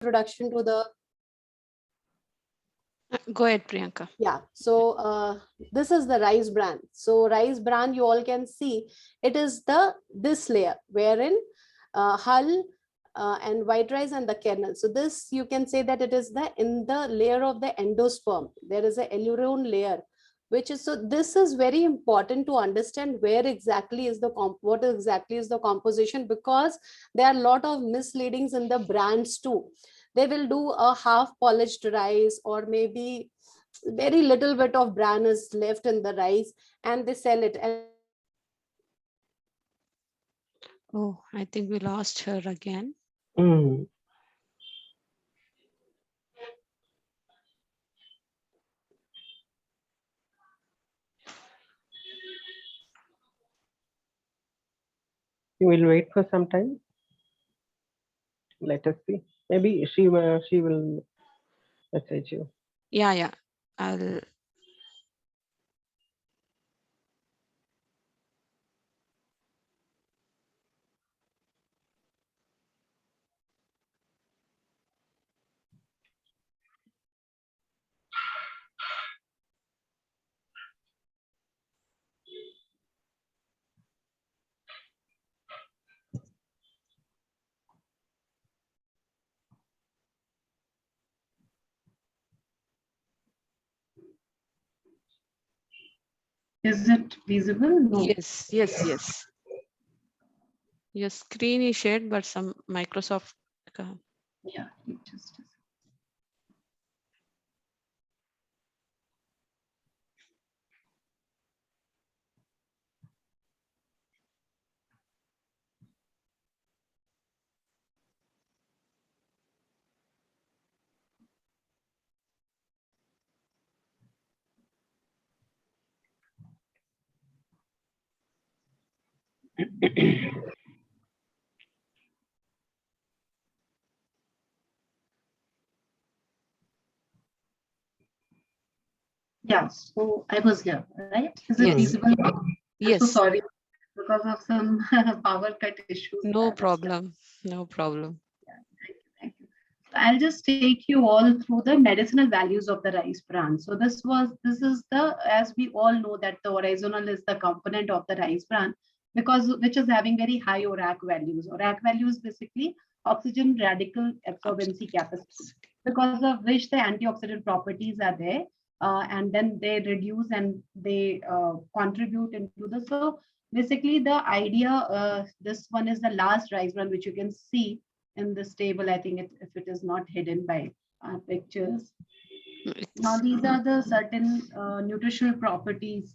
introduction to the. Go ahead, Priyanka. Yeah, so this is the rice bran. So rice bran, you all can see it is this layer wherein hull and white rice and the kernel. So this you can say that it is in the layer of the endosperm. There is a aileron layer, which is, so this is very important to understand where exactly is what exactly is the composition, because there are a lot of misleadings in the brands too. They will do a half polished rice, or maybe very little bit of bran is left in the rice, and they sell it. And Oh, I think we lost her again. Mm. You will wait for some time. Let us see. Maybe she will message you. Yeah, yeah. I'll. Is it visible? No. Yes, yes, yes. Your screen is shared, but some Microsoft. Yeah, just a Yeah, so I was here, right? Is it Yes, Mm. visible now? I'm so yes. sorry because of some power cut issues. No That's why. problem. No problem. Yeah, thank you, thank you. So I'll just take you all through the medicinal values of the rice bran. So this is the, as we all know that the oryzanol is the component of the rice bran, because which is having very high ORAC values. ORAC values basically oxygen radical absorbency capacity, because of which the antioxidant properties are there, and then they reduce and they contribute into the. So basically the idea, this one is the last rice bran which you can see in this table. I think if it is not hidden by pictures. Now It's, these are the certain nutritional properties,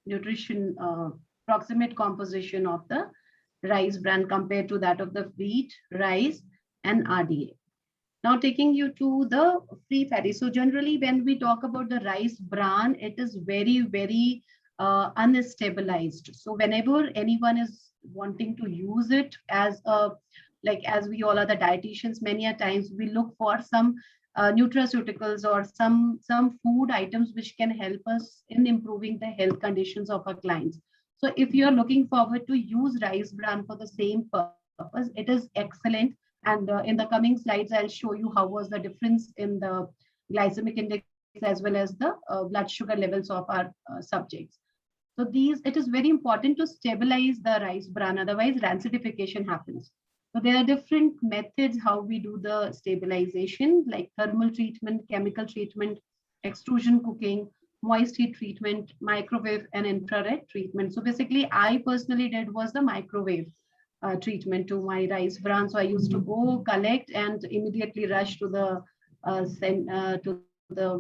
nutrition proximate composition of the rice bran compared to that of the wheat, rice, and RDA. Now taking you to the free fatty. So generally when we talk about the rice bran, it is very, very unstabilized. So whenever anyone is wanting to use it as a, like as we all are the dietitians, many a times we look for some nutraceuticals or some food items which can help us in improving the health conditions of our clients. So if you are looking forward to use rice bran for the same purpose, it is excellent. And in the coming slides, I'll show you how was the difference in the glycemic index as well as the blood sugar levels of our subjects. So these, it is very important to stabilize the rice bran, otherwise rancidification happens. So there are different methods how we do the stabilization, like thermal treatment, chemical treatment, extrusion cooking, moist heat treatment, microwave and infrared treatment. So basically, I personally did was the microwave treatment to my rice bran. So I used to go collect and immediately rush to the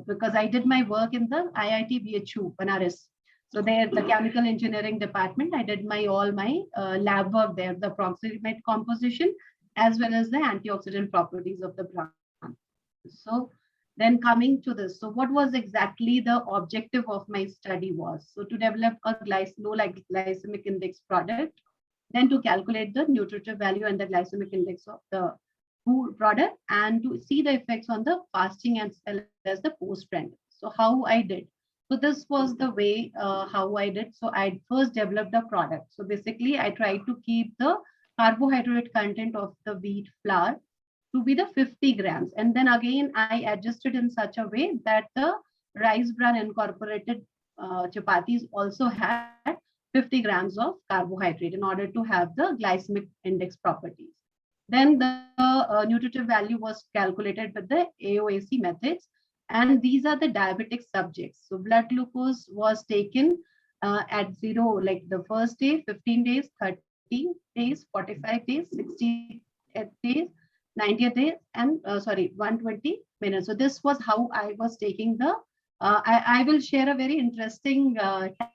because I did my work in the IIT BHU Banaras. So there, the chemical engineering department, I did my all my lab work there, the proximate composition as well as the antioxidant properties of the bran. So then coming to this, so what was exactly the objective of my study was, so to develop a low glycemic index product, then to calculate the nutritive value and the glycemic index of the food product, and to see the effects on the fasting as well as the post trend. So how I did. So this was the way how I did. So I first developed a product. So basically, I tried to keep the carbohydrate content of the wheat flour to be the 50 grams. And then again, I adjusted in such a way that the rice bran incorporated chapatis also had 50 grams of carbohydrate in order to have the glycemic index properties. Then the nutritive value was calculated with the AOAC methods. And these are the diabetic subjects. So blood glucose was taken at 0, like the first day, 15 days, 30 days, 45 days, 60 days, 90 days, and 120 minutes. So this was how I was taking the, I will share a very interesting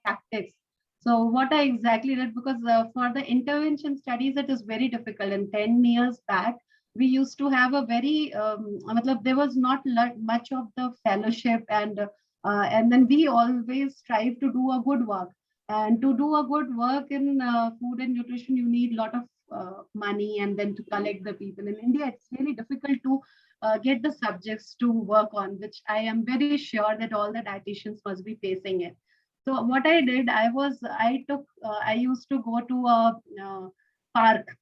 tactics. So what I exactly did, because for the intervention studies, it is very difficult. And 10 years back, we used to have a very, there was not much of the fellowship, and then we always strive to do a good work. And to do a good work in food and nutrition, you need a lot of money, and then to collect the people. In India, it's really difficult to get the subjects to work on, which I am very sure that all the dietitians must be facing it. So what I did, I used to go to a park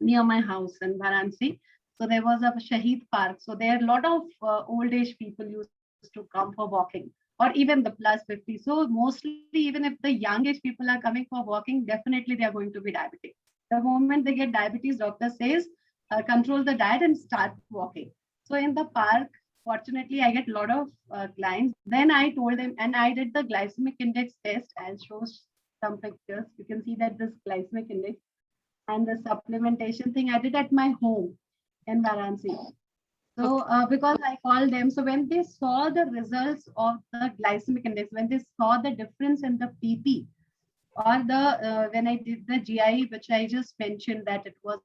near my house in Varanasi. So there was a Shaheed Park. So there are a lot of old age people used to come for walking, or even the plus 50. So mostly, even if the young age people are coming for walking, definitely they are going to be diabetic. The moment they get diabetes, doctor says, control the diet and start walking. So in the park, fortunately, I get a lot of clients. Then I told them, and I did the glycemic index test. I'll show some pictures. You can see that this glycemic index and the supplementation thing I did at my home in Varanasi. So because I called them, so when they saw the results of the glycemic index, when they saw the difference in the PP, or the when I did the GI, which I just mentioned that it was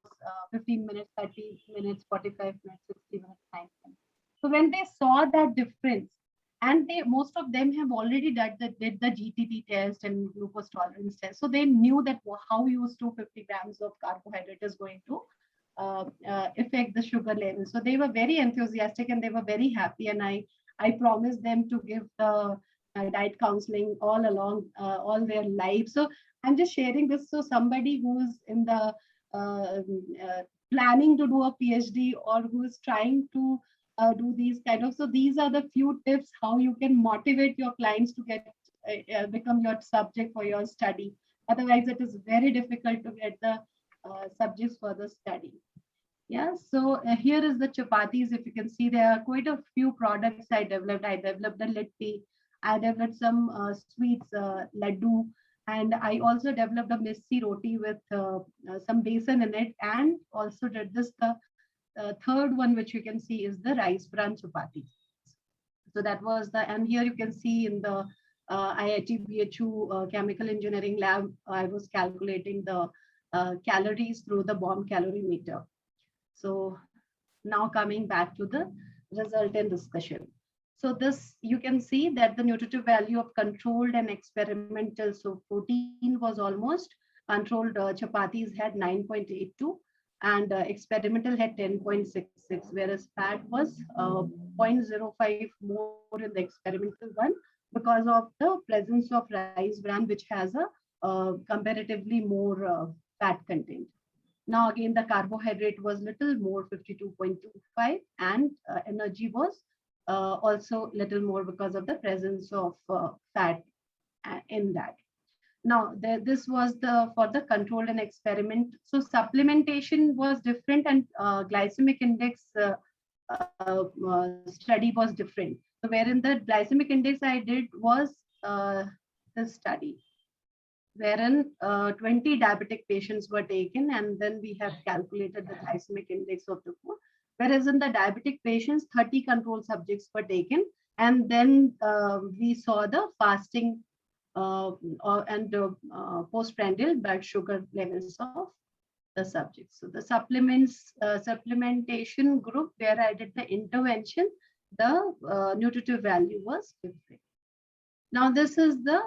15 minutes, 30 minutes, 45 minutes, 60 minutes, 90 minutes. So when they saw that difference, and most of them have already did the GTT test and glucose tolerance test, so they knew that how used to 50 grams of carbohydrate is going to affect the sugar level. So they were very enthusiastic and they were very happy, and I promised them to give the diet counseling all along all their lives. So I'm just sharing this, so somebody who's in the planning to do a PhD, or who is trying to do these kind of, so these are the few tips how you can motivate your clients to get become your subject for your study. Otherwise, it is very difficult to get the subjects for the study. Yeah, so here is the chapatis. If you can see, there are quite a few products I developed. I developed the litti, I developed some sweets, laddu, and I also developed a missi roti with some besan in it, and also did this, the third one, which you can see, is the rice bran chapati. So that was the, and here you can see in the IIT BHU chemical engineering lab, I was calculating the calories through the bomb calorimeter. So now coming back to the result and discussion. So this, you can see that the nutritive value of controlled and experimental, so protein was almost controlled, chapatis had 9.82, and experimental had 10.66, whereas fat was 0.05 more in the experimental one, because of the presence of rice bran, which has a comparatively more fat content. Now again, the carbohydrate was little more, 52.25, and energy was also little more because of the presence of fat in that. Now, this was for the controlled and experiment. So supplementation was different, and glycemic index study was different. So wherein the glycemic index I did was this study, wherein 20 diabetic patients were taken, and then we have calculated the glycemic index of the food. Whereas in the diabetic patients, 30 control subjects were taken, and then we saw the fasting and postprandial blood sugar levels of the subjects. So the supplementation group, where I did the intervention, the nutritive value was different. Now this is the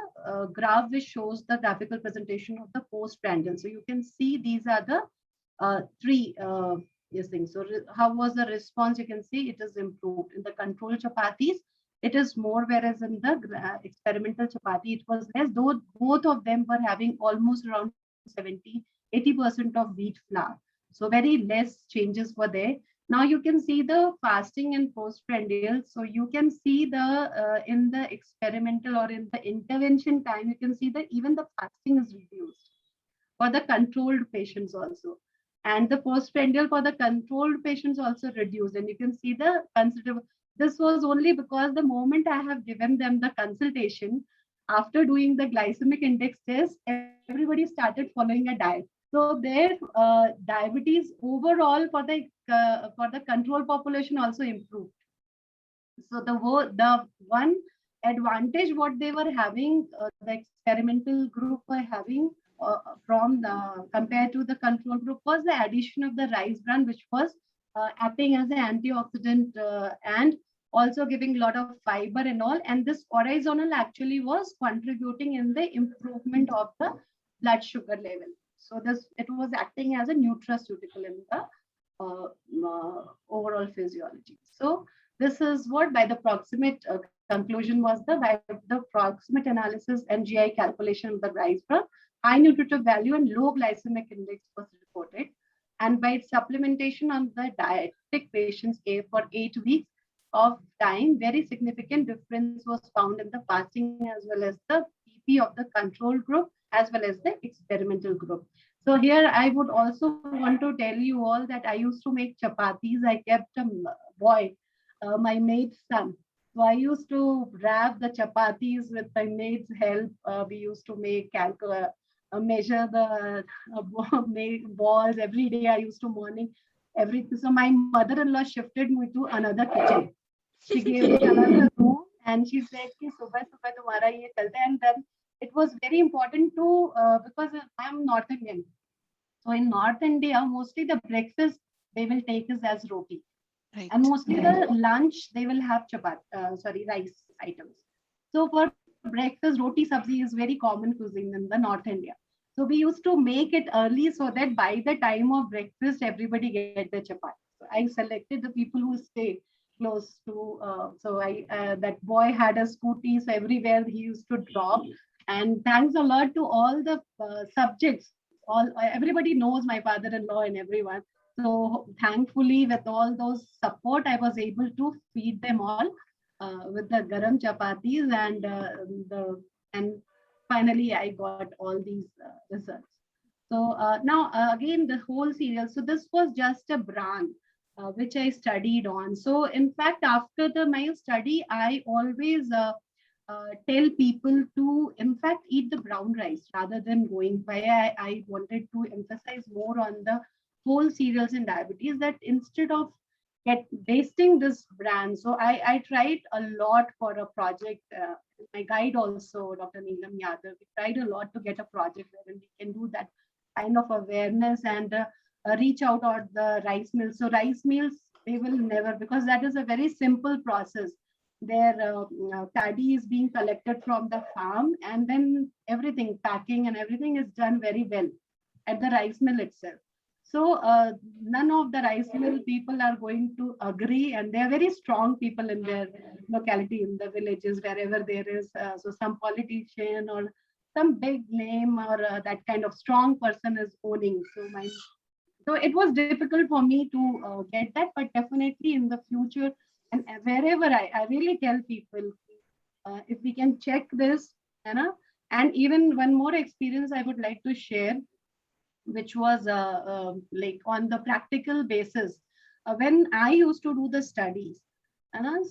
graph which shows the graphical presentation of the postprandial. So you can see these are the three things. So how was the response? You can see it is improved. In the control chapatis, it is more, whereas in the experimental chapati, it was less, though both of them were having almost around 70–80% of wheat flour. So very less changes were there. Now you can see the fasting and postprandial. So you can see the in the experimental or in the intervention time, you can see that even the fasting is reduced for the controlled patients also. And the postprandial for the controlled patients also reduced. And you can see the considerable. This was only because the moment I have given them the consultation, after doing the glycemic index test, everybody started following a diet. So their diabetes overall for the control population also improved. So the one advantage what they were having, the experimental group were having from the compared to the control group, was the addition of the rice bran, which was acting as an antioxidant and also giving a lot of fiber and all. And this oryzonal actually was contributing in the improvement of the blood sugar level. So it was acting as a nutraceutical in the overall physiology. So this is what by the proximate conclusion was by the proximate analysis and GI calculation of the rice bran, high nutritive value and low glycemic index was reported. And by supplementation on the diabetic patients for 8 weeks of time, very significant difference was found in the fasting as well as the BP of the control group as well as the experimental group. So here I would also want to tell you all that I used to make chapatis. I kept a boy, my maid's son. So I used to wrap the chapatis with my maid's help. We used to make measure the balls every day. I used to morning everything. So my mother-in-law shifted me to another kitchen. She gave me another room and she said, "Ki subah subah tumhara ye chalta hai." And then it was very important to because I'm North Indian. So in North India, mostly the breakfast they will take is as roti. Right. And mostly the lunch they will have rice items. So for breakfast, roti sabzi is very common cuisine in the North India. So we used to make it early so that by the time of breakfast, everybody get the chapati. So I selected the people who stay close to. That boy had a scooty, so everywhere he used to drop. And thanks a lot to all the subjects. Everybody knows my father-in-law and everyone. So thankfully, with all those support, I was able to feed them all with the garam chapatis, and finally I got all these results. So now again the whole serial. So this was just a bran which I studied on. So in fact, after my study, I always tell people to in fact eat the brown rice rather than going by. I wanted to emphasize more on the whole cereals in diabetes, that instead of wasting this bran. So I tried a lot for a project. My guide also, Dr. Neelam Yadav, we tried a lot to get a project where we can do that kind of awareness and reach out on the rice mills. So rice mills, they will never, because that is a very simple process. Their paddy is being collected from the farm, and then everything, packing and everything is done very well at the rice mill itself. So none of the rice mill people are going to agree, and they are very strong people in their locality, in the villages, wherever there is. So some politician or some big name or that kind of strong person is owning. So it was difficult for me to get that, but definitely in the future and wherever I really tell people, if we can check this, you know, and even one more experience I would like to share, which was like on the practical basis. When I used to do the studies,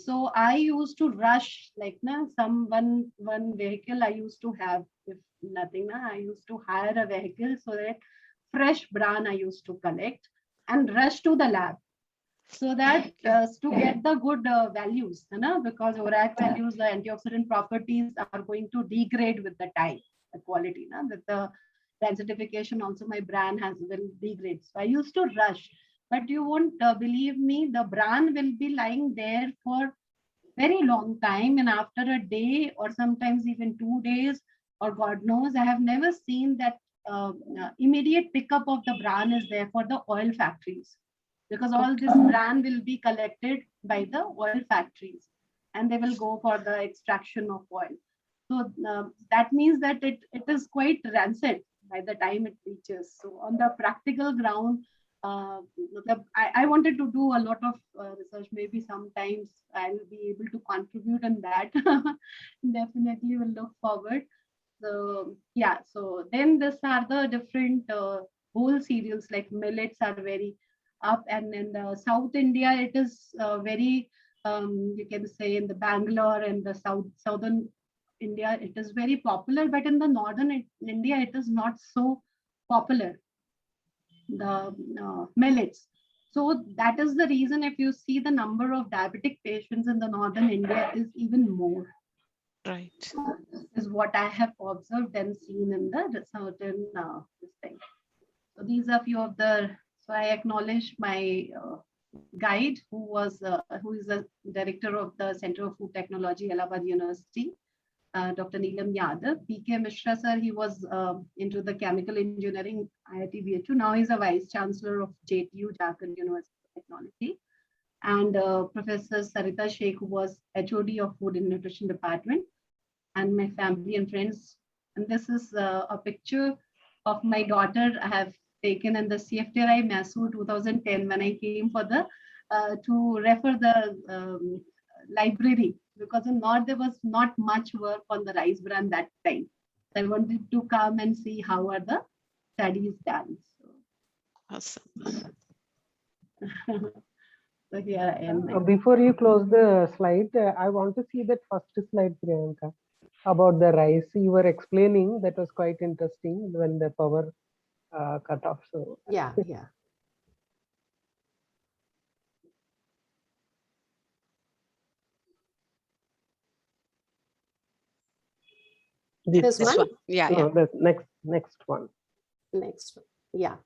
so I used to rush, like one vehicle I used to have, if nothing, I used to hire a vehicle so that fresh bran I used to collect and rush to the lab. So that to get the good values, because ORAC values, the antioxidant properties are going to degrade with the time, the quality, with the densification also my bran will degrade. So I used to rush, but you won't believe me, the bran will be lying there for very long time, and after a day or sometimes even 2 days or God knows, I have never seen that immediate pickup of the bran is there for the oil factories, because all this bran will be collected by the oil factories and they will go for the extraction of oil. So that means that it is quite rancid by the time it reaches. So on the practical ground, I wanted to do a lot of research. Maybe sometimes I'll be able to contribute in that. Definitely will look forward. So yeah, so then these are the different whole cereals, like millets are very up, and in the South India it is very you can say in the Bangalore and the southern India it is very popular, but in the northern India it is not so popular, the millets. So that is the reason if you see the number of diabetic patients in the northern India is even more. Right. Is what I have observed and seen in the certain this thing. So these are few of the. So I acknowledge my guide who is the director of the Center of Food Technology, Allahabad University, Dr. Neelam Yadav. P.K. Mishra sir, he was into the chemical engineering IIT BHU. Now he's a vice chancellor of JTU, Jharkhand University of Technology. And Professor Sarita Sheikh, who was HOD of Food and Nutrition Department, and my family and friends. And this is a picture of my daughter I have taken in the CFTRI Mysore 2010 when I came for the to refer the library, because in North there was not much work on the rice bran that time. So I wanted to come and see how are the studies done. Awesome. So here I am. Before you close the slide, I want to see that first slide, Priyanka, about the rice you were explaining. That was quite interesting when the power cut off. So Yeah, yeah. This This one? one. Yeah, no, yeah. the next one. Next one. Yeah,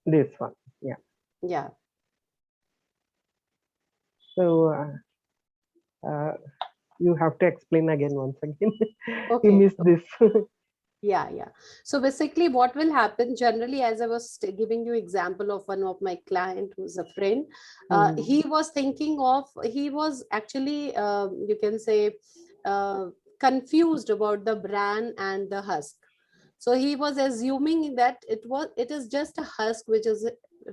This one. Yeah. yeah. So you have to explain again once again. Okay. You missed this. Yeah, yeah. So basically what will happen generally, as I was giving you example of one of my client who's a friend, he was thinking of, he was actually, you can say, confused about the bran and the husk. So he was assuming that it is just a husk which is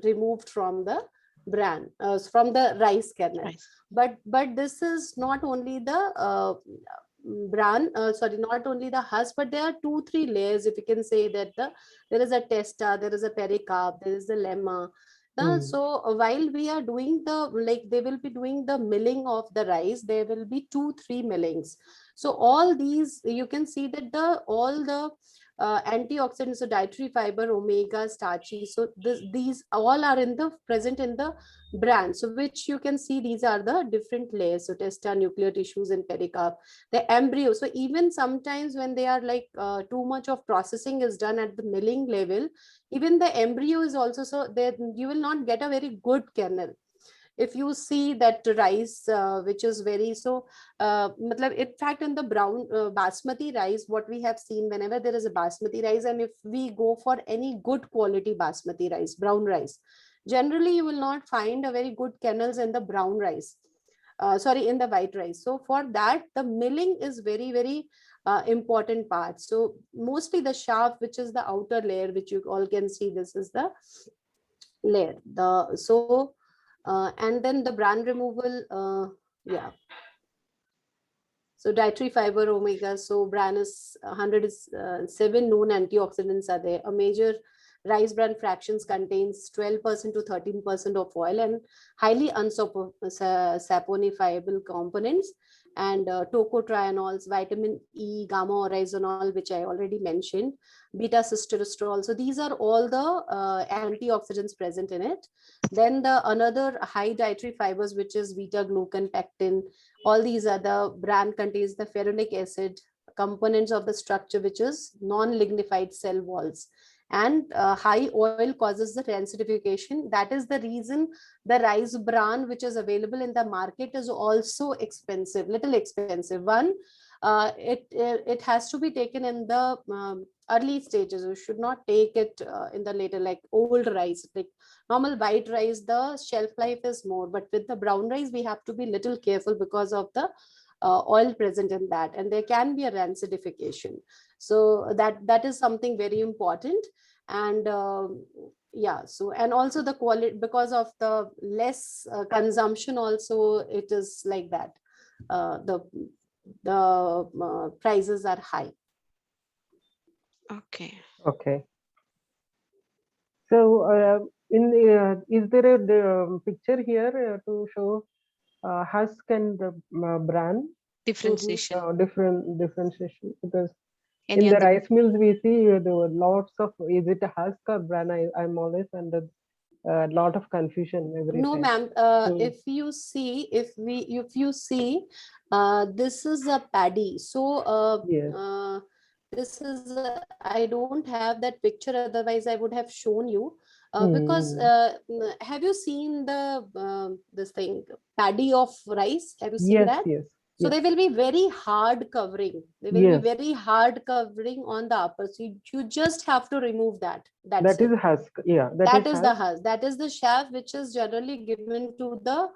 removed from the bran, from the rice kernel. Right. But this is not only the bran, sorry, not only the husk, but there are 2-3 layers. If you can say that there is a testa, there is a pericarp, there is the lemma. So while we are doing they will be doing the milling of the rice, there will be 2-3 millings. So all these, you can see that all the antioxidants, so dietary fiber, omega, starchy. So these all are present in the bran. So which you can see these are the different layers. So testa, nuclear tissues, and pericarp. The embryo. So even sometimes when they are too much of processing is done at the milling level, even the embryo is also, so that you will not get a very good kernel. If you see that rice which is very in fact in the brown basmati rice, what we have seen whenever there is a basmati rice, and if we go for any good quality basmati rice, brown rice, generally you will not find a very good kernels in the brown rice, in the white rice. So for that the milling is very, very important part. So mostly the chaff, which is the outer layer, which you all can see, this is the layer, and then the bran removal, yeah. So dietary fiber, omega, so bran is 107 known antioxidants are there. A major rice bran fractions contains 12% to 13% of oil and highly unsaponifiable components, and tocotrienols, vitamin E, gamma oryzanol, which I already mentioned, beta sitosterol. So these are all the antioxidants present in it. Then the another high dietary fibers, which is beta glucan, pectin. All these are the bran contains the ferulic acid, components of the structure, which is non-lignified cell walls. And high oil causes the rancidification. That is the reason the rice bran which is available in the market is also expensive, little expensive. One, it has to be taken in the early stages. You should not take it in the later, like old rice, like normal white rice, the shelf life is more, but with the brown rice we have to be little careful because of the oil present in that, and there can be a rancidification. So that is something very important. And Yeah, so and also the quality, because of the less consumption also, it is like that. The prices are high. Okay. Okay. So, is there a picture here to show husk and bran Differentiation. differentiation? Because Any in the other? rice mills we see there were lots of, is it a husk or bran? I'm always under a lot of confusion every No, time. ma'am. So, If you see, if you see, this is a paddy. So, yes, this is. I don't have that picture. Otherwise, I would have shown you. Because mm, have you seen the this thing paddy of rice? Have you seen yes, that? yes, So yes, they will be very hard covering. They will be yes. very hard covering on the upper. So you just have to remove that. That's That is it. husk. Yeah, that is That is the husk. husk. That is the chaff which is generally given to the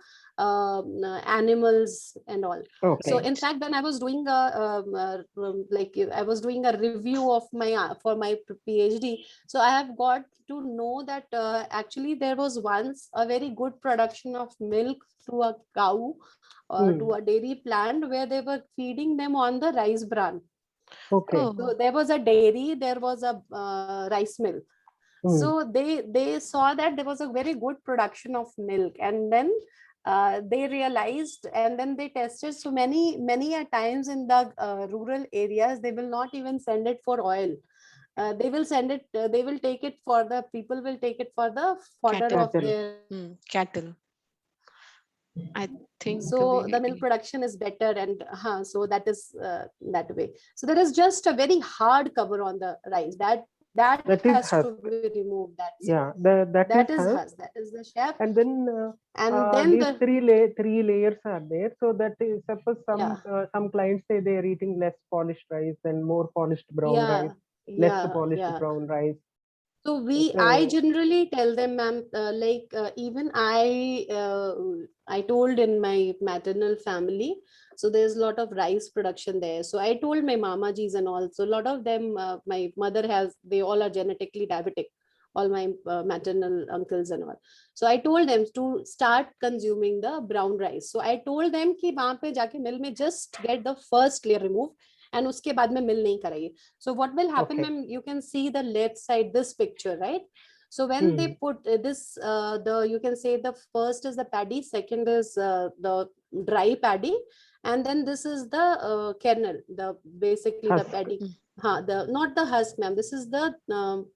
animals and all. So Okay. in fact, when I was doing I was doing a review of my for my PhD, so I have got to know that actually there was once a very good production of milk through a cow or to Hmm. a dairy plant where they were feeding them on the rice bran. Okay. So Oh, there was a dairy, there was a rice mill. Hmm. So they saw that there was a very good production of milk, and then they realized, and then they tested. So many a times in the rural areas, they will not even send it for oil. They will send it. They will take it for the people will take it for the fodder cattle. of Cattle. their. Cattle. I think So the milk we. production is better, and so that is that way. So there is just a very hard cover on the rice that That is has to husk. be removed. That's it. Yeah, that is That is husk. husk. That is the chef. And then And then these the three layers are there. So that is, suppose yeah some clients say they are eating less polished rice and more polished brown rice, yeah less yeah polished yeah. brown rice. So I So generally tell them, ma'am, even I told in my maternal family, so there's a lot of rice production there. So I told my mama G's and all. So a lot of them, my mother has, they all are genetically diabetic, all my maternal uncles and all. So I told them to start consuming the brown rice. So I told them कि वहाँ पे जाके mill में just get the first layer removed, and उसके बाद में mill नहीं कराइए. So what will happen, okay. ma'am, you can see the left side, this picture, right? So when they Hmm. put this, you can say the first is the paddy, second is the dry paddy, and then this is the kernel, basically the Husk. paddy. Not the husk, ma'am. This is the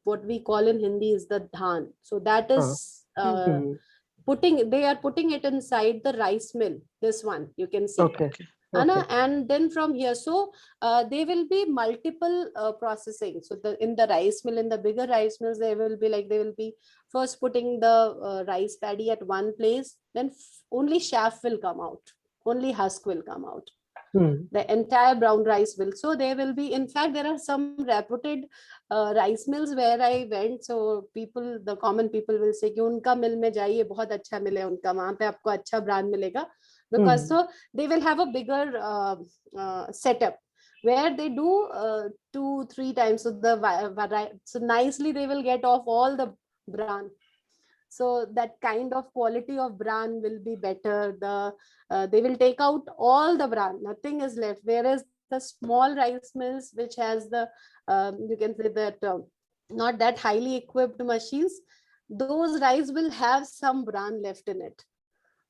what we call in Hindi is the dhan. So that is Mhm. Hmm. they are putting it inside the rice mill. This one you can see. Okay. Okay. Okay. And then from here, so there will be multiple processing. So in the rice mill, in the bigger rice mills, they will be first putting the rice paddy at one place, then only chaff will come out, only husk will come out. Hmm. The entire brown rice will. So there will be, in fact, there are some reputed rice mills where I went. So the common people will say कि उनका मिल में जाइए, बहुत अच्छा मिल है उनका, वहाँ पे आपको अच्छा ब्रांड मिलेगा. Because Hmm. so they will have a bigger setup where they do 2-3 times. So nicely they will get off all the bran. So that kind of quality of bran will be better. They will take out all the bran, nothing is left. Whereas the small rice mills, which has the you can say that not that highly equipped machines, those rice will have some bran left in it.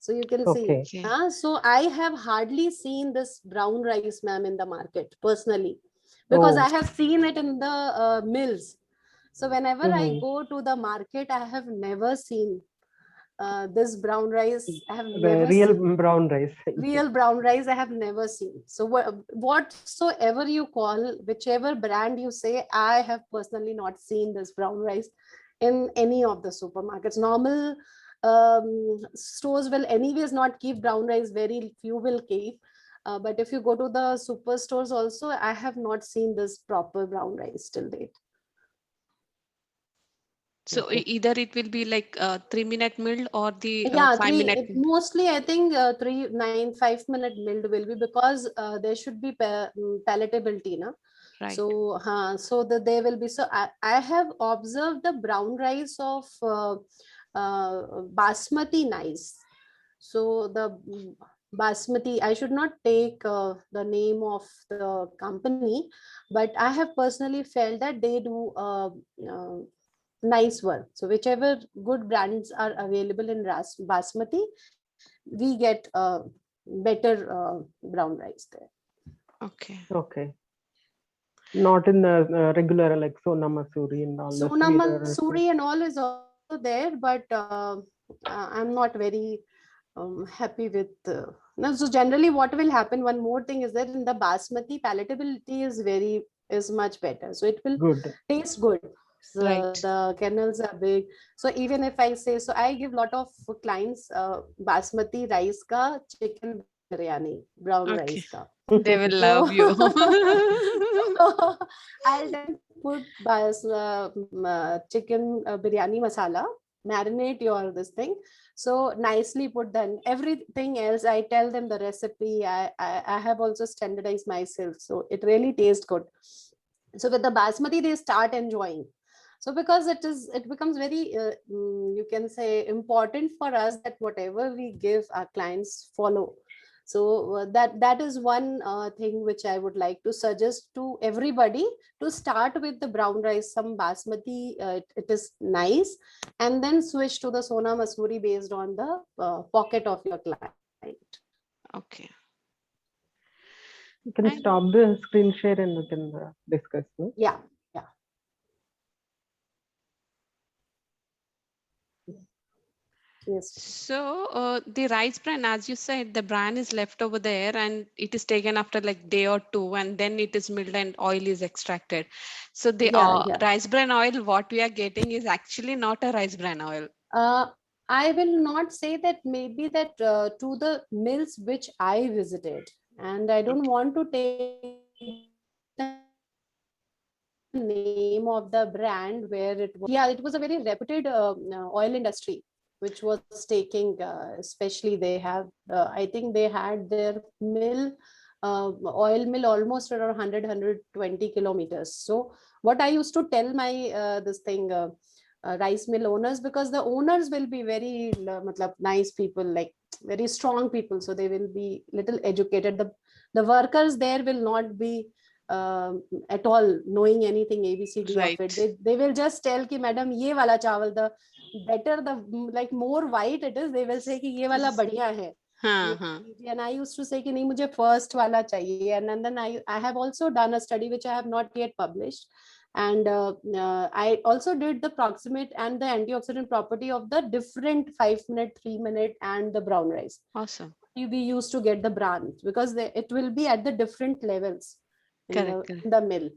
So you can see. Okay. Okay. So I have hardly seen this brown rice, ma'am, in the market personally, because Oh. I have seen it in the mills. So whenever I Hmm. go to the market, I have never seen this brown rice. I have The never real seen brown rice. real brown rice. I have never seen. So whatsoever you call, whichever brand you say, I have personally not seen this brown rice in any of the supermarkets. Normal stores will anyways not keep brown rice. Very few will keep. But if you go to the superstores also, I have not seen this proper brown rice till date. So Okay. either it will be like 3-minute mill or the Yeah, 5-minute. mostly I think 5-minute milled will be, because there should be palatability, na. Right. So, so that they will be. So I have observed the brown rice of basmati nice. So the basmati, I should not take the name of the company, but I have personally felt that they do uh, nice work. So whichever good brands are available in basmati, we get better brown rice there. Okay. Okay. Not in the regular like Sona Masuri and all the Sona sweeter. Mansuri and all is also there, but I'm not very happy with. No, so generally, what will happen? One more thing is that in the basmati, palatability is much better. So it will Good. taste good. So Right. the kernels are big. So even if I say, so I give lot of clients basmati rice ka chicken biryani, brown Okay. rice ka. They will love you. So I'll then put chicken biryani masala, marinate your this thing. So nicely put then everything else. I tell them the recipe. I have also standardized myself. So it really tastes good. So with the basmati, they start enjoying. So because it becomes very, you can say, important for us that whatever we give our clients follow. So that is one thing which I would like to suggest to everybody, to start with the brown rice, some basmati, it is nice, and then switch to the Sona Masuri based on the pocket of your client. Okay. You can And- stop the screen share and we can discuss. No? Yeah. Yes. So the rice bran, as you said, the bran is left over there and it is taken after like day or two, and then it is milled and oil is extracted. So the Yeah. rice bran oil, what we are getting is actually not a rice bran oil. I will not say that, maybe that to the mills which I visited, and I don't want to take the name of the brand where it was. Yeah, it was a very reputed oil industry which was taking, especially they have, I think they had their mill, oil mill almost around 120 kilometers. So what I used to tell my this thing. Rice mill owners, because the owners will be very matlab, nice people, like very strong people, so they will be little educated. The workers there will not be at all knowing anything ABCD of Right. it. They will just tell ki madam ye wala chawal, the better, the like more white it is, they will say ki ye wala badhiya hai. And I used to say ki nahi, mujhe first wala chahiye. And then I have also done a study which I have not yet published, and I also did the proximate and the antioxidant property of the different 5-minute, 3-minute, and the brown rice. Awesome. We used to get the brands because it will be at the different levels in Correct. the mill.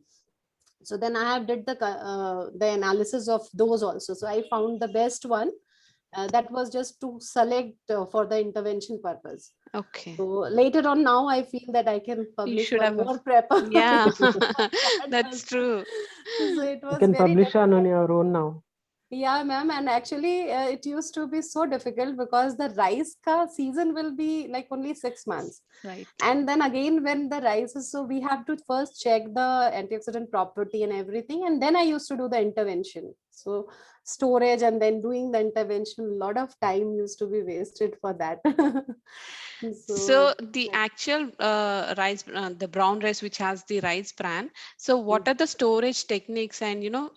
So then I have did the analysis of those also. So I found the best one. That was just to select for the intervention purpose. Okay. So later on, now I feel that I can publish should one have- more prepper. Yeah, That that's was- true. So it You was can very publish on difficult. your own now. Yeah, ma'am. And actually, it used to be so difficult because the rice ka season will be like only 6 months. Right. And then again, when the rice is, so we have to first check the antioxidant property and everything. And then I used to do the intervention. So storage and then doing the intervention, a lot of time used to be wasted for that. So the actual rice, the brown rice, which has the rice bran. So what are the storage techniques and,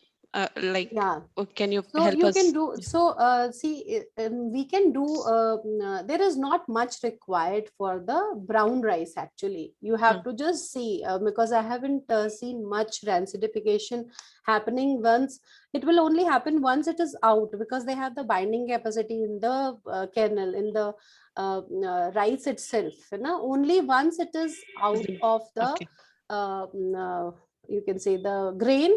like, yeah. can you So help you us? can do, so see, we can do, there is not much required for the brown rice actually. You have to just see, because I haven't seen much rancidification happening once. It will only happen once it is out, because they have the binding capacity in the kernel, in the rice itself. Only once it is out of the, Okay. you can say the grain,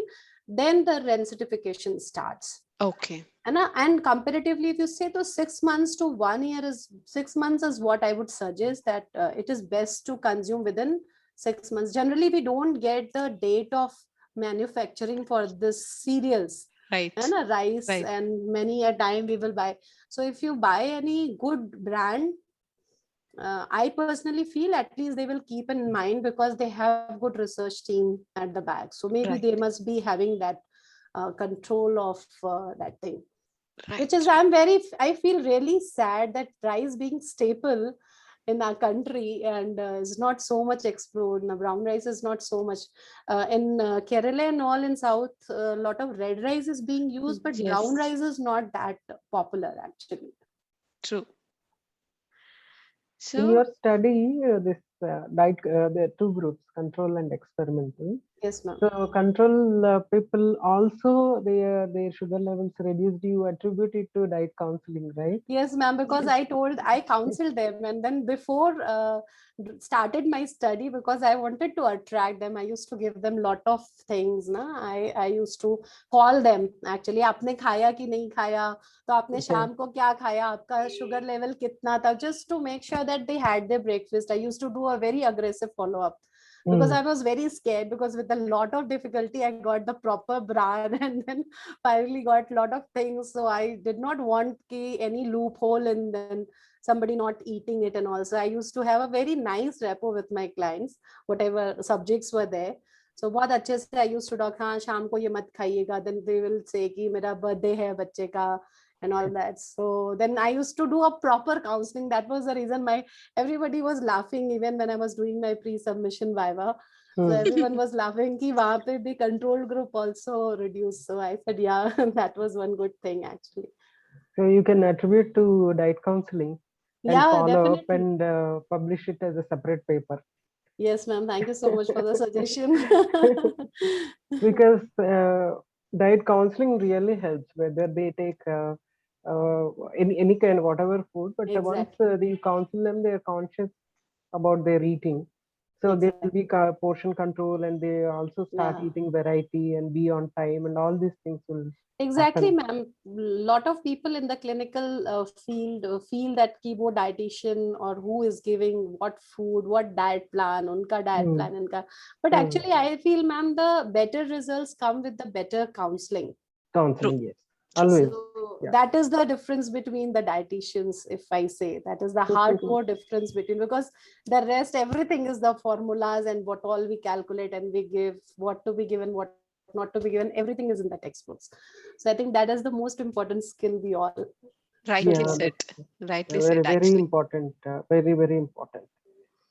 then the rancidification starts. Okay. And comparatively, if you say to 6 months to 1 year, is 6 months is what I would suggest, that it is best to consume within 6 months. Generally, we don't get the date of manufacturing for this cereals. Right. And rice, Right. and many a time we will buy. So if you buy any good brand, I personally feel at least they will keep in mind because they have good research team at the back. So maybe Right. they must be having that control of that thing. Right. Which is, I feel really sad that rice being staple in our country and is not so much explored. Now, brown rice is not so much. In Kerala and all in South, a lot of red rice is being used, but brown Yes, rice is not that popular actually. true. In So your study, this there are two groups, control and experimental. Yes, ma'am. So control people also their sugar levels reduced. You attribute it to diet counseling, right? Yes, ma'am, because I counseled them, and then before started my study, because I wanted to attract them, I used to give them lot of things. Na, I used to call them actually. आपने खाया कि नहीं खाया? तो आपने शाम को क्या खाया? आपका sugar level कितना था? Just to make sure that they had their breakfast. I used to do a very aggressive follow up. Because I was very scared, because with a lot of difficulty I got the proper bran and then finally got a lot of things. So I did not want any loophole and then somebody not eating it. And also I used to have a very nice rapport with my clients, whatever subjects were there. So बहुत अच्छे से I used to talk, हाँ शाम को ये मत खाइएगा, then they will say कि मेरा birthday है बच्चे का and all that. So then I used to do a proper counseling. That was the reason my everybody was laughing even when I was doing my pre-submission viva. So everyone was laughing कि वहाँ पे भी control group also reduced. So I said, yeah, that was one good thing actually. So you can attribute to diet counseling and Yeah, follow up definitely. and publish it as a separate paper. Yes, ma'am. Thank you so much for the suggestion. Because diet counseling really helps, whether they take any kind of whatever food, but once Exactly. you counsel them, they're conscious about their eating. So there will be portion control, and they also start Yeah. eating variety and be on time, and all these things will Exactly, happen. ma'am. Lot of people in the clinical field feel that ki wo dietitian or who is giving what food, what diet plan, unka diet plan, unka. But actually, I feel, ma'am, the better results come with the better counseling. Counseling, yes, True. always. So Yeah. that is the difference between the dietitians, if I say. That is the hardcore difference between, because the rest, everything is the formulas and what all we calculate and we give, what to be given, what not to be given, everything is in the textbooks. So I think that is the most important skill we all rightly should said. know. Rightly very said, very actually. important, very important.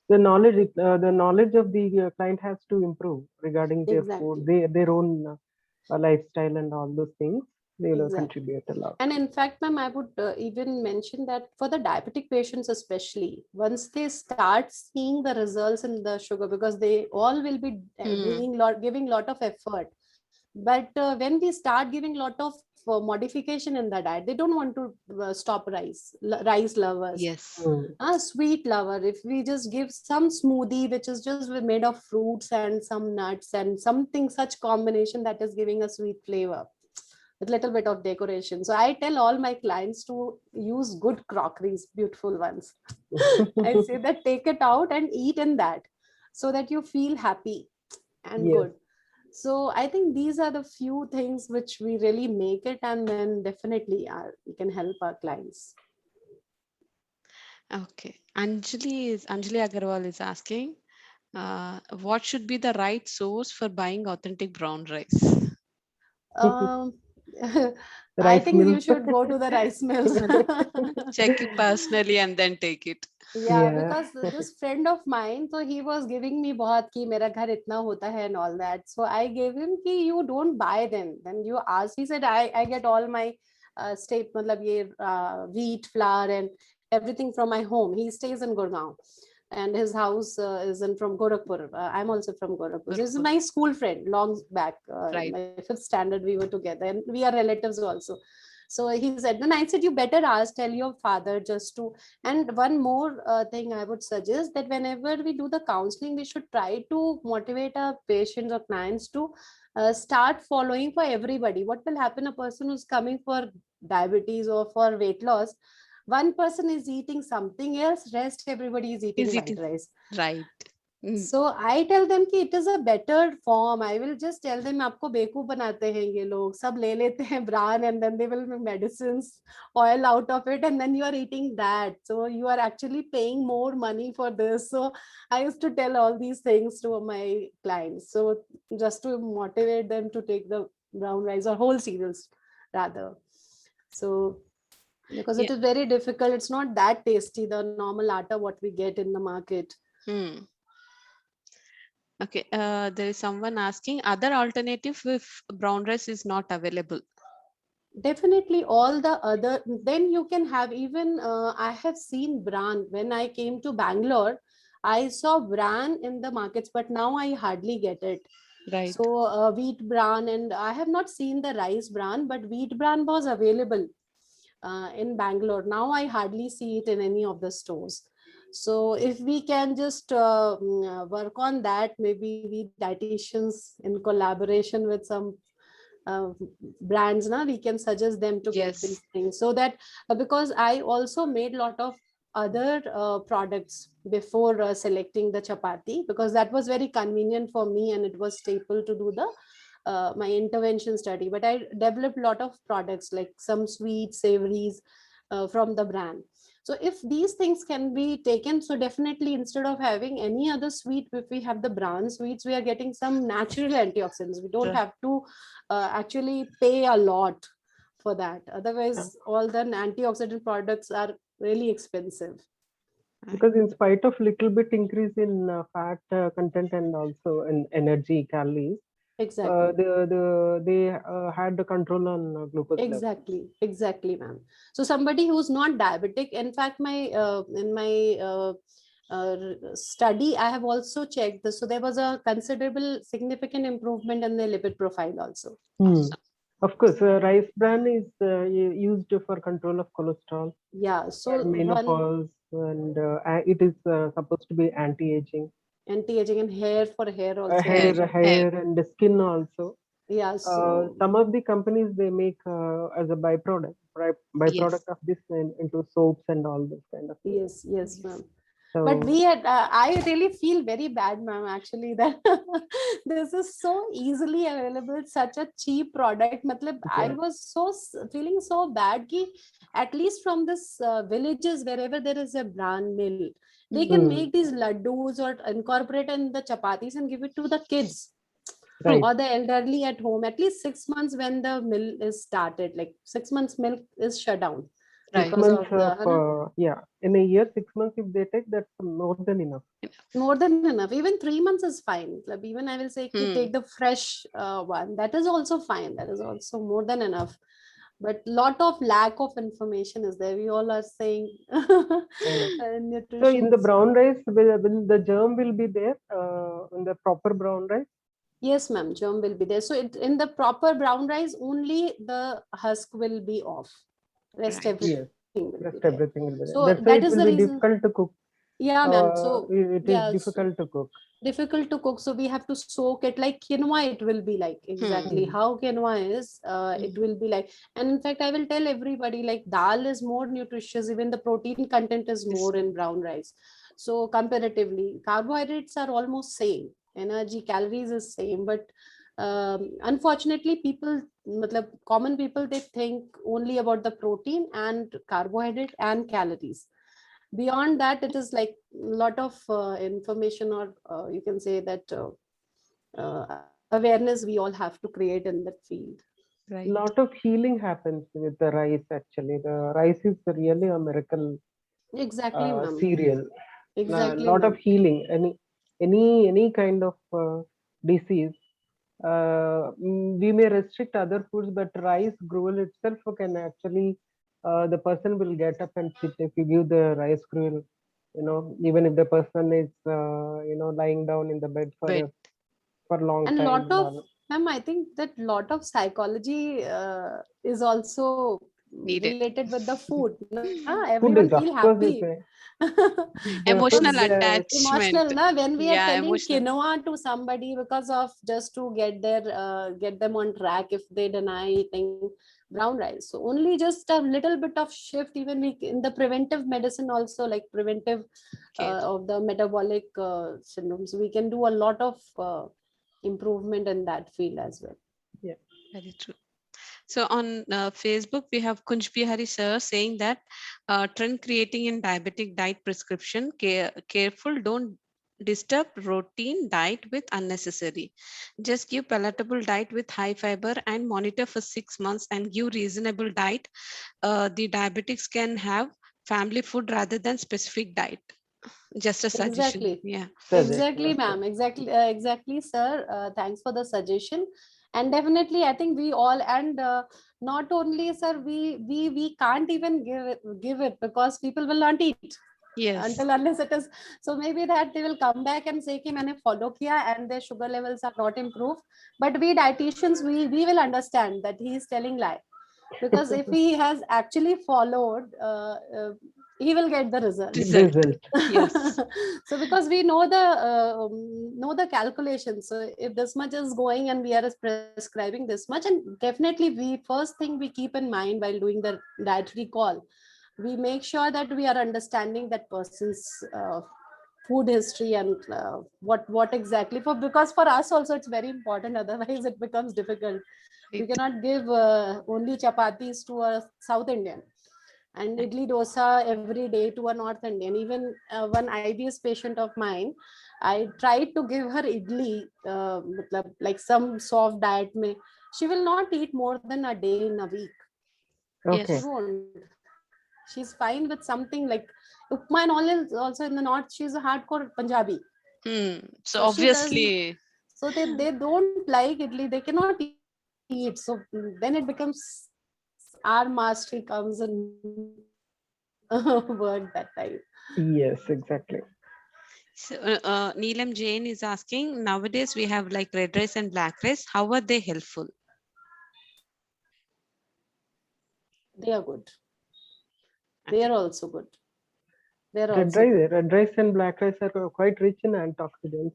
The knowledge of the client has to improve regarding their food, Exactly. their own lifestyle and all those things. They will Exactly. contribute a lot. And in fact, ma'am, I would even mention that for the diabetic patients, especially once they start seeing the results in the sugar, because they all will be giving lot of effort. But when we start giving lot of modification in the diet, they don't want to stop rice lovers. Yes. A sweet lover, if we just give some smoothie which is just made of fruits and some nuts and something such combination that is giving a sweet flavor with little bit of decoration. So I tell all my clients to use good crockeries, beautiful ones. I say that take it out and eat in that so that you feel happy and Yes. good. So I think these are the few things which we really make it, and then definitely we can help our clients. Okay. Anjali Agarwal is asking, what should be the right source for buying authentic brown rice? Um, I Rice think you mills. should go to the rice mills. Check it personally and then take it. Yeah, Yeah. because this friend of mine, so he was giving me बहुत कि मेरा घर इतना होता है and all that. So I gave him कि you don't buy them. Then you ask. He said I get all my state मतलब ये wheat flour and everything from my home. He stays in Gurgaon, and his house is in from Gorakhpur. I'm also from Gorakhpur. So this is Gurukul. my school friend, long back. Right. My fifth standard, we were together, and we are relatives also. So he said, then I said, you better ask, tell your father just to. And one more thing I would suggest, that whenever we do the counseling, we should try to motivate our patients or clients to start following for everybody. What will happen? A person who's coming for diabetes or for weight loss, one person is eating something else, rest everybody is eating Is white it rice. right? So I tell them कि it is a better form. I will just tell them आपको बेवकूफ बनाते हैं ये लोग, सब ले लेते हैं bran and then they will make medicines oil out of it and then you are eating that. So you are actually paying more money for this. So I used to tell all these things to my clients. So just to motivate them to take the brown rice or whole cereals rather. So because it is very difficult, it's not that tasty, the normal atta what we get in the market. Okay, there is someone asking other alternative if brown rice is not available. Definitely all the other, then you can have even, I have seen bran. When I came to Bangalore, I saw bran in the markets, but now I hardly get it. Right. So wheat bran, and I have not seen the rice bran, but wheat bran was available in Bangalore. Now I hardly see it in any of the stores. So if we can just work on that, maybe we dietitians in collaboration with some brands, now we can suggest them to get these things, so that because I also made a lot of other products before selecting the chapati, because that was very convenient for me and it was staple to do the my intervention study. But I developed a lot of products like some sweet savories from the brand. So if these things can be taken, so definitely instead of having any other sweet, if we have the bran sweets, we are getting some natural antioxidants. We don't have to actually pay a lot for that. Otherwise, all the antioxidant products are really expensive. Because in spite of little bit increase in fat content and also in energy calories, exactly, they had the control on glucose exactly, ma'am. So somebody who's not diabetic, in fact, my in my study, I have also checked this. So there was a considerable significant improvement in the lipid profile also. Of course, rice bran is used for control of cholesterol. Yeah, so menopause, and it is supposed to be anti-aging. Anti-aging and hair for hair also. Hair and the skin also. Yeah. So some of the companies they make as a byproduct of this into soaps and all this kind of things. Yes, ma'am. So, but we had, I really feel very bad, ma'am, actually, that this is so easily available, such a cheap product. Matlab, I was so feeling so bad ki at least from this villages, wherever there is a bran mill, they can make these laddus or incorporate in the chapatis and give it to the kids. Right. Or the elderly at home, at least 6 months when the mill is started, like 6 months milk is shut down. Right. 6 months of, in a year, 6 months if they take, that's more than enough. More than enough. Even 3 months is fine. Like even I will say take the fresh one. That is also fine. That is also more than enough. But lot of lack of information is there. We all are saying nutrition. So in the brown rice, will the germ will be there in the proper brown rice? Yes, ma'am. Germ will be there. So in the proper brown rice, only the husk will be off. Rest everything. Everything will be there. So that's that why is it the will be reason. Difficult to cook. Yeah, ma'am. So it is difficult to cook. Difficult to cook. So we have to soak it like quinoa. It will be like exactly how quinoa is. It will be like, and in fact, I will tell everybody like dal is more nutritious. Even the protein content is more in brown rice. So comparatively, carbohydrates are almost same. Energy, calories is same, but unfortunately, people, common people, they think only about the protein and carbohydrate and calories. Beyond that, it is like a lot of information, or you can say that awareness we all have to create in that field. Right. Lot of healing happens with the rice. Actually, the rice is really a miracle. Exactly, cereal. Exactly. A lot of healing. Any kind of disease. We may restrict other foods, but rice gruel itself can actually, the person will get up and sit. If you give the rice gruel, even if the person is, lying down in the bed for long and time. Lot of, ma'am, I think that lot of psychology is also related with the food. Everyone feel happy. Emotional attachment. Emotional, na? When we are telling quinoa to somebody because of just to get them on track if they deny eating brown rice. So only just a little bit of shift, even in the preventive medicine also, like preventive Okay. of the metabolic syndromes, we can do a lot of improvement in that field as well. Very true. So on Facebook, we have Kunj Bihari sir saying that trend creating in diabetic diet prescription, careful, don't disturb routine diet with unnecessary. Just give palatable diet with high fiber and monitor for 6 months and give reasonable diet. The diabetics can have family food rather than specific diet. Just a suggestion. Exactly. Yeah. Exactly, Suggestion. ma'am. Exactly, exactly, sir. Thanks for the suggestion. And definitely, I think we all, and not only, sir, we can't even give it because people will not eat Yes. until unless it is. So maybe that they will come back and say कि मैंने follow किया and their sugar levels are not improved. But we dietitians, we will understand that he is telling lie, because if he has actually followed, he will get the result. Result. Result. Yes. So because we know the calculations, so if this much is going and we are prescribing this much, and definitely we first thing we keep in mind while doing the dietary call, we make sure that we are understanding that person's food history and what exactly, for because for us also it's very important, otherwise it becomes difficult. We Right. cannot give only chapatis to a South Indian and idli dosa every day to a North Indian. Even one IBS patient of mine, I tried to give her idli, like some soft diet mein. She will not eat more than a day in a week. She Okay. Yes. won't. She's fine with something like upma and all is also in the north. She's a hardcore Punjabi. So So she does. obviously, So they don't like idli. They cannot eat. So then it becomes our mastery comes in work that time. Yes, exactly. so, Neelam Jain is asking, nowadays we have like red rice and black rice. How are they helpful? They are good. They Okay. are also good. They are also good. Red rice and black rice are quite rich in antioxidants,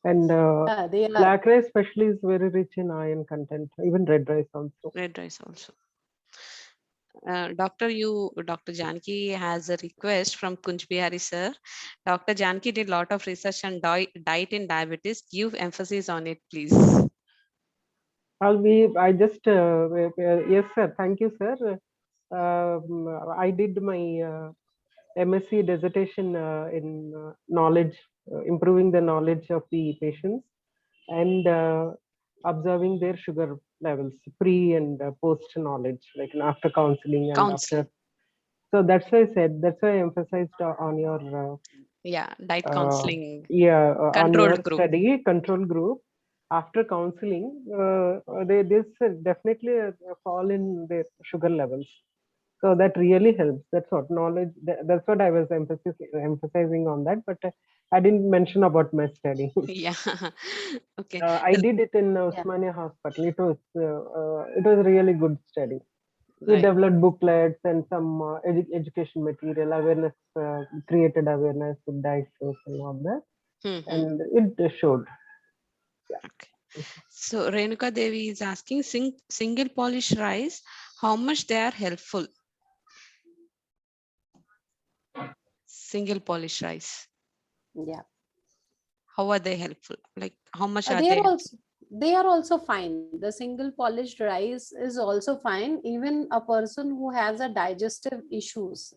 and Yeah, they are. black rice especially is very rich in iron content. Even red rice also. Red rice also. Dr. Janki has a request from Kunj Bihari sir. Dr. Janki did a lot of research on diet in diabetes. Give emphasis on it, please. I just, yes, sir. Thank you, sir. I did my MSc dissertation in knowledge, improving the knowledge of the patients and observing their sugar levels, pre and post knowledge, like after counseling and after. Counseling. So that's why I said, that's why I emphasized on your Yeah, diet uh, counseling, on your controlled group. study control group. After counseling, they this definitely fall in their sugar levels. So that really helps. That's what knowledge. That's what I was emphasizing on that. But I didn't mention about my study. Yeah. Okay. I did it in Yeah. Osmania Hospital. It was a really good study. We Right. developed booklets and some education material, awareness, created awareness with diet shows and all that, Mhm. and it showed. Okay. So Renuka Devi is asking, single polish rice, how much they are helpful? Single polish rice, Yeah. how are they helpful? Like how much are They are they helpful? also, they are also fine. The single polished rice is also fine. Even a person who has a digestive issues,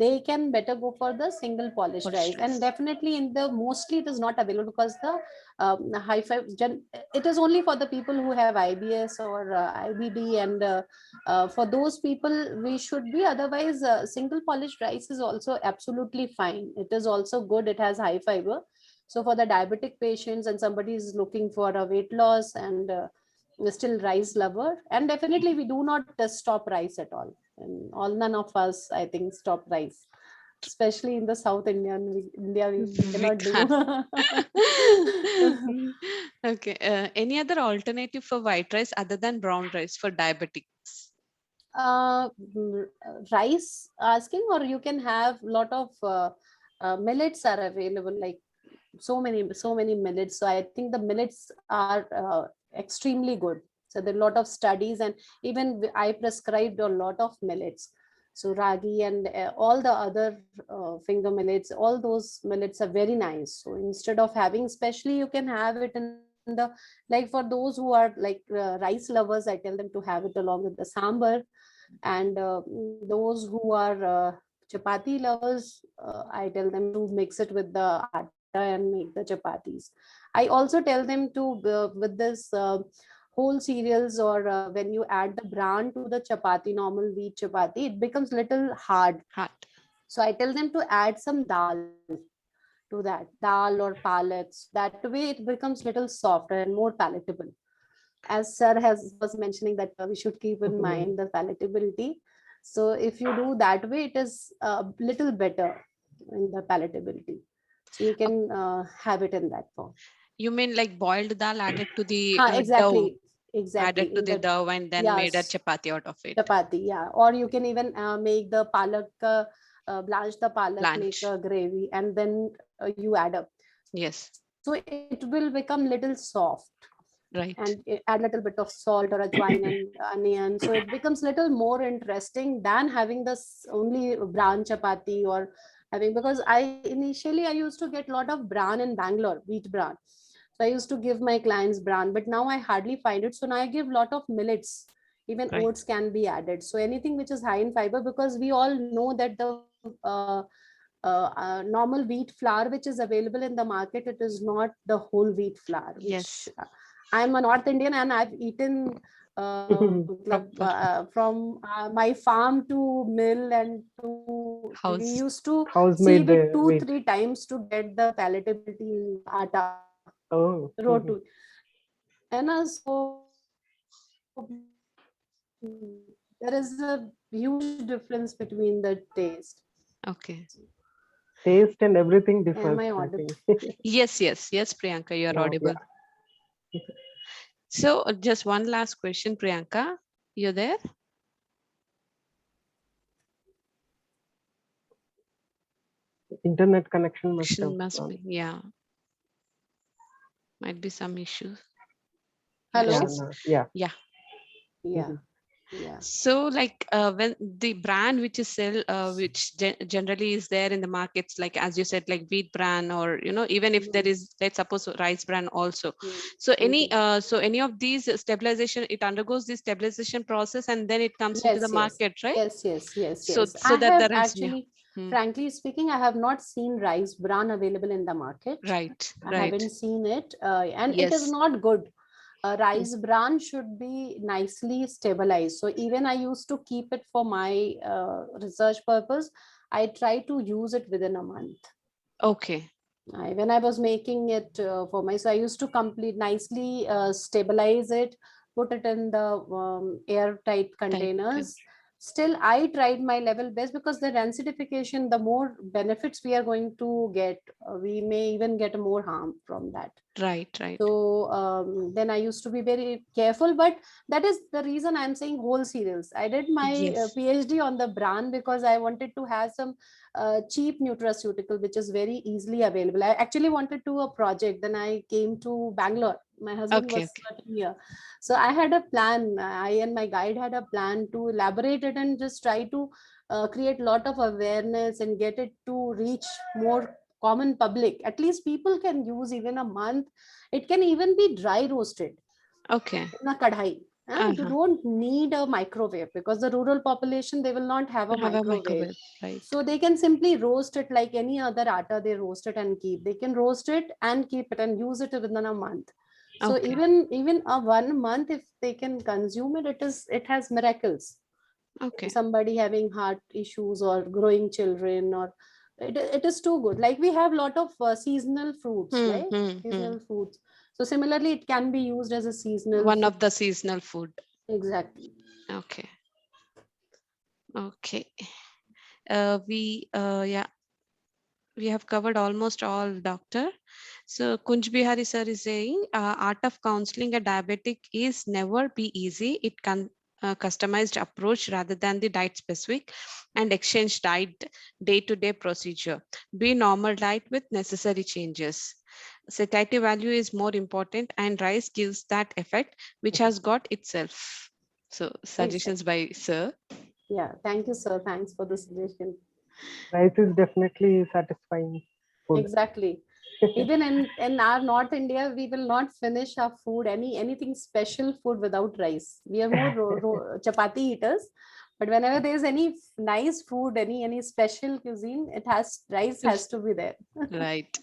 they can better go for the single polished Polish rice. And rice. definitely in the mostly it is not available because the high five it is only for the people who have IBS or IBD, and for those people we should be. Otherwise, single polished rice is also absolutely fine. It is also good. It has high fiber. So for the diabetic patients and somebody is looking for a weight loss and still rice lover, and definitely we do not stop rice at all. And all none of us, I think, stop rice, especially in the South India, we We cannot do. can't. Okay. Any other alternative for white rice other than brown rice for diabetics? Rice asking, or you can have lot of millets are available, like so many millets. So I think the millets are extremely good. So there are a lot of studies, and even I prescribed a lot of millets. So ragi and all the other finger millets, all those millets are very nice. So instead of having, especially you can have it in the, like for those who are like rice lovers, I tell them to have it along with the sambar. And those who are chapati lovers, I tell them to mix it with the atta and make the chapatis. I also tell them to with this whole cereals, or when you add the bran to the chapati, normal wheat chapati, it becomes little hard. Hard. So I tell them to add some dal to that, dal or palets. That way it becomes little softer and more palatable. As sir was mentioning that we should keep in mind the palatability. So if you do that way, it is a little better in the palatability. So you can have it in that form. You mean like boiled dal added to the dough, Exactly. added to In the the, dough and then made a yes, chapati out of it. chapati, yeah. Or you can even make the palak, blanch the palak, make Blanch. a gravy, and then you add up. Yes, So it will become little soft, right. and add a little bit of salt or ajwain and onion. So it becomes little more interesting than having this only bran chapati, or having, because I used to get a lot of bran in Bangalore, wheat bran. So I used to give my clients bran, but now I hardly find it. So now I give a lot of millets. Even Right. oats can be added. So anything which is high in fiber, because we all know that the normal wheat flour which is available in the market, it is not the whole wheat flour, which Yes. I'm a North Indian and I've eaten from my farm to mill, and to we House. used to House sieve made it wheat. 2-3 times to get the palatability in atta Oh. rotu. And so there is a huge difference between the taste. Okay. Taste and everything differs, Am I I audible? think. Yes, Priyanka, you are Oh, audible. yeah. So just one last question, Priyanka. You there? Internet connection must have Must gone. be, yeah. Might be some issues. Hello? Yeah, she's- no, yeah. yeah. Yeah. Yeah. So like when the brand which is which generally is there in the markets, like as you said, like wheat bran, or even if there is, let's suppose, rice bran also. So any of these stabilization, it undergoes this stabilization process and then it comes into the Yes, yes, market, right? So I that the have rice, yeah. actually, frankly speaking, I have not seen rice bran available in the market. Right, I right. haven't seen it, and it is Yes. not good. Rice bran should be nicely stabilized. So even I used to keep it for my research purpose. I try to use it within a month. Okay. When I was making it for my, so I used to complete nicely stabilize it, put it in the airtight containers. Still, I tried my level best, because the rancidification, the more benefits we are going to get, we may even get more harm from that. Right, right. So then I used to be very careful, but that is the reason I'm saying whole cereals. I did my Yes. PhD on the bran because I wanted to have some cheap nutraceutical, which is very easily available. I actually wanted to do a project. Then I came to Bangalore. My husband Okay, was working here. So I had a plan. I and my guide had a plan to elaborate it and just try to create a lot of awareness and get it to reach more common public. At least people can use even a month. It can even be dry roasted Okay. in a kadhai. You don't need a microwave, because the rural population, they will not have a microwave. Right. So they can simply roast it like any other atta. They roast it and keep. They can roast it and keep it and use it within a month. So Okay. even a 1 month, if they can consume it, it has miracles. Okay. Somebody having heart issues or growing children, or it is too good. Like we have a lot of seasonal fruits, like seasonal foods. So similarly, it can be used as a seasonal One food. of the seasonal food. Exactly. Okay. Okay. We have covered almost all, doctor. So Kunj Bihari sir is saying art of counseling a diabetic is never be easy. It can customized approach rather than the diet specific, and exchange diet day-to-day procedure. Be normal diet with necessary changes. Satiety value is more important, and rice gives that effect, which has got itself. So suggestions by Sir. Yeah, thank you, sir. Thanks for the suggestion. Rice is definitely satisfying food. Exactly. Even in our North India, we will not finish our food, anything special food without rice. We are more chapati eaters, but whenever there is any nice food, any special cuisine, rice has to be there. Right.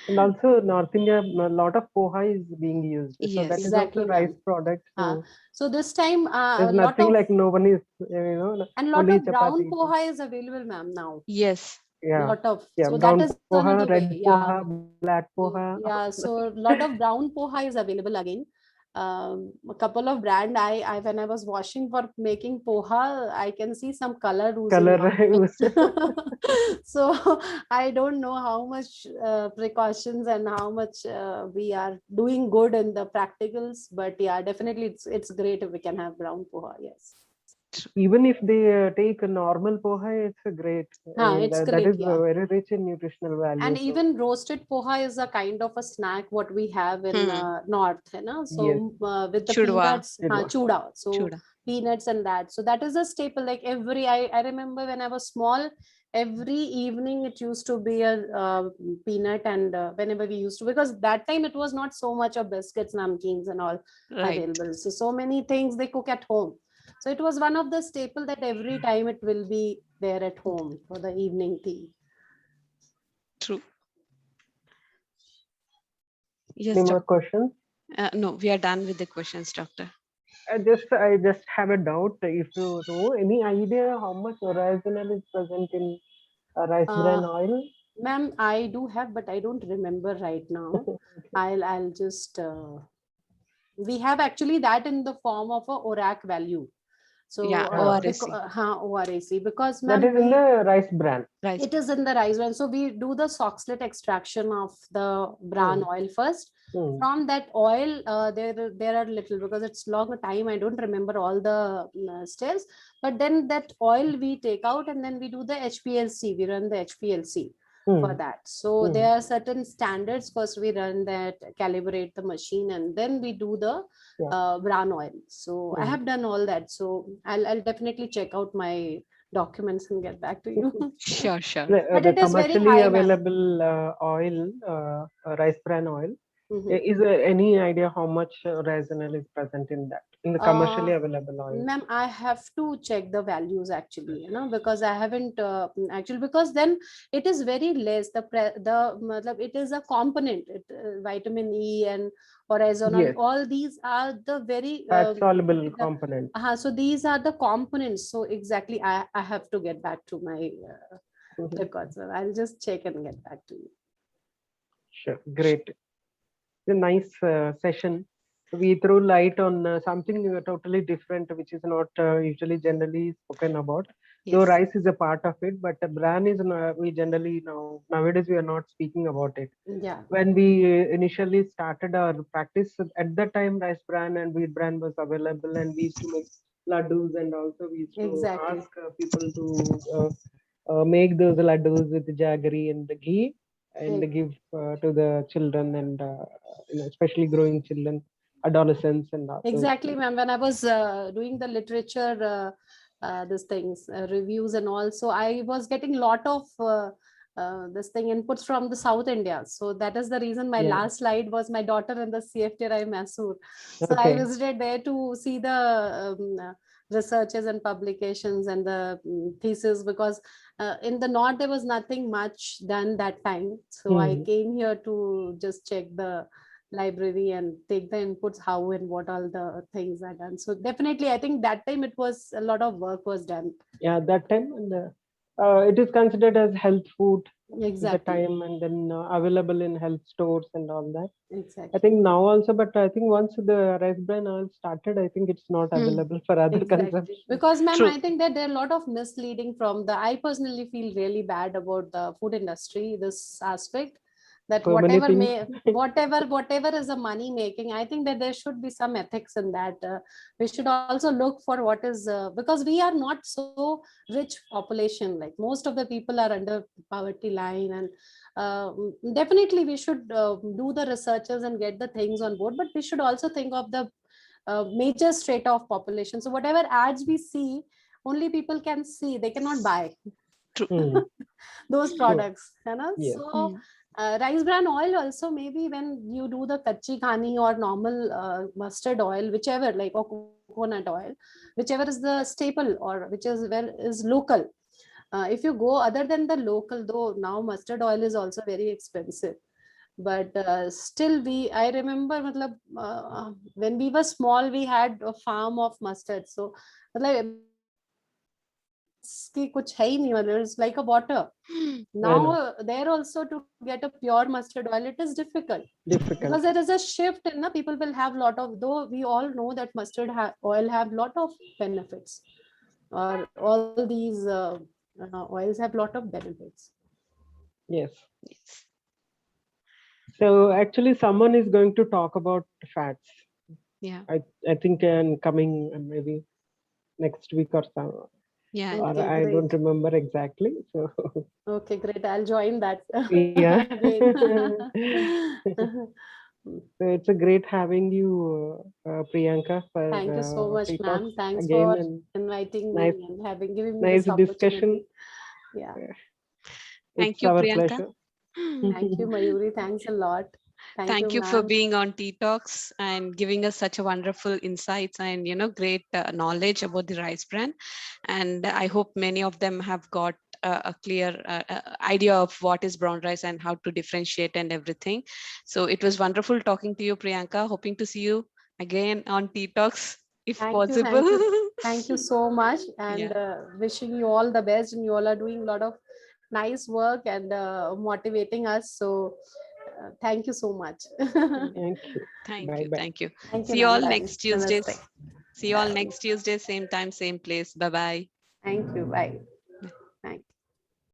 And also North India, a lot of poha is being used. So that Yes. is also Exactly, rice ma'am. product. So So this time, there's a lot nothing of like no one is, lot only of brown chapati. poha is available, ma'am, now. Yes. Yeah. Lot of, Yeah. so that Brown is on poha, the red way. Yeah. poha, black poha. Yeah, so lot of brown poha is available again. A couple of brand I when I was washing for making poha, I can see some color oozing Color. out. So I don't know how much precautions and how much we are doing good in the practicals, but yeah, definitely it's great if we can have brown poha. Yes. Even if they take a normal poha, it's a great. It's That great. is Yeah. very rich in nutritional value. And So even roasted poha is a kind of a snack what we have in north, you know. yes. So with the Chudwa. peanuts, Chudwa. chuda. So Chuda. peanuts and that. So that is a staple. Like I remember when I was small, every evening it used to be a peanut, and whenever we used to, because that time it was not so much of biscuits, namkeens and all Right. available. So many things they cook at home. So it was one of the staple that every time it will be there at home for the evening tea. True. Yes, Any more doctor. questions? No, we are done with the questions, doctor. I just have a doubt. If you know any idea how much oryzanol is present in rice bran Uh, oil? Ma'am, I do have, but I don't remember right now. I'll just we have actually that in the form of a ORAC value. So Yeah, ORAC. ORAC, because That ma'am, is in the rice bran. Rice. it is in the rice bran. So we do the soxhlet extraction of the bran oil first. From that oil, there are little, because it's long a time. I don't remember all the steps, but then that oil we take out and then we do the HPLC. We run the HPLC for that. So there are certain standards. First we run that, calibrate the machine, and then we do the bran oil. So I have done all that. So I'll definitely check out my documents and get back to you. Sure, sure. But The it is very commercially high, ma'am. available oil, rice bran oil. Mhm. Is there any idea how much oryzanol is present in that, in the commercially available oil? Ma'am, I have to check the values actually, you know, because I haven't actually, because then it is very less. It is a component, vitamin E and oryzanol. Yes. All these are the very Fat soluble component. so these are the components. So exactly, I have to get back to my records. So I'll just check and get back to you. Sure, great. It's a nice session. We threw light on something totally different, which is not usually generally spoken about. Though Yes. rice is a part of it, but bran is we generally nowadays we are not speaking about it. Yeah. When we initially started our practice, at that time rice bran and wheat bran was available, and we used to make laddus, and also we used to ask people to make those laddus with jaggery and the ghee, and give to the children, and especially growing children, adolescents, and Exactly, ma'am. When I was doing the literature, these things, reviews and all, so I was getting a lot of this thing inputs from the South India. So that is the reason my last slide was my daughter in the CFTRI Mysore. So I visited there to see the researches and publications and the thesis, because in the north there was nothing much done that time. So I came here to just check the library and take the inputs, how and what all the things are done. So definitely, I think that time it was a lot of work was done. Yeah, that time, and it is considered as health food at the time, and then available in health stores and all that. Exactly. I think now also, but I think once the rice bran oil started, I think it's not available for other consumption. Because ma'am, I think that there are a lot of misleading from the, I personally feel really bad about the food industry, this aspect, that So many whatever things. whatever is a money making, I think that there should be some ethics in that. We should also look for what is because we are not so rich population, like most of the people are under poverty line, and definitely we should do the researches and get the things on board, but we should also think of the major strata of population. So whatever ads we see, only people can see, they cannot buy Hmm. those True. products, you know? Yes. So rice bran oil also, maybe when you do the kachi khani or normal mustard oil, whichever, like, or coconut oil, whichever is the staple or which is where is local. If you go other than the local, though now mustard oil is also very expensive, but still I remember matlab, when we were small, we had a farm of mustard. So matlab, कि कुछ है ही नहीं, मतलब it's like a water. I Now know. there also to get a pure mustard oil, it is difficult Difficult. because there is a shift in the people will have lot of, though we all know that mustard oil have lot of benefits, or all these oils have lot of benefits. Yes. Yes. So actually, someone is going to talk about fats. Yeah. I think in coming maybe next week or so, Yeah. or Okay, I don't great. remember exactly. So Okay, great. I'll join that yeah. again. So it's a great having you, Priyanka, for Thank you so much, Tea ma'am. Talks Thanks again, for and inviting nice, me and having given me nice this discussion. opportunity. Yeah. Thank It's you, our Priyanka. pleasure. Thank you, Mayuri. Thanks a lot. Thank you, Thank you for ma'am. being on Tea Talks and giving us such a wonderful insights and great knowledge about the rice bran. And I hope many of them have got a clear idea of what is brown rice and how to differentiate and everything. So it was wonderful talking to you, Priyanka. Hoping to see you again on Tea Talks if Thank you. possible. Thank you so much. And Yeah. wishing you all the best. And you all are doing a lot of nice work and motivating us. So thank you so much. Thank you. Thank Bye you. bye. Thank you. Thank you, See you all Nanda. next Tuesday. Namaste. See you all next Tuesday, same time, same place. Bye-bye. Thank you. Bye.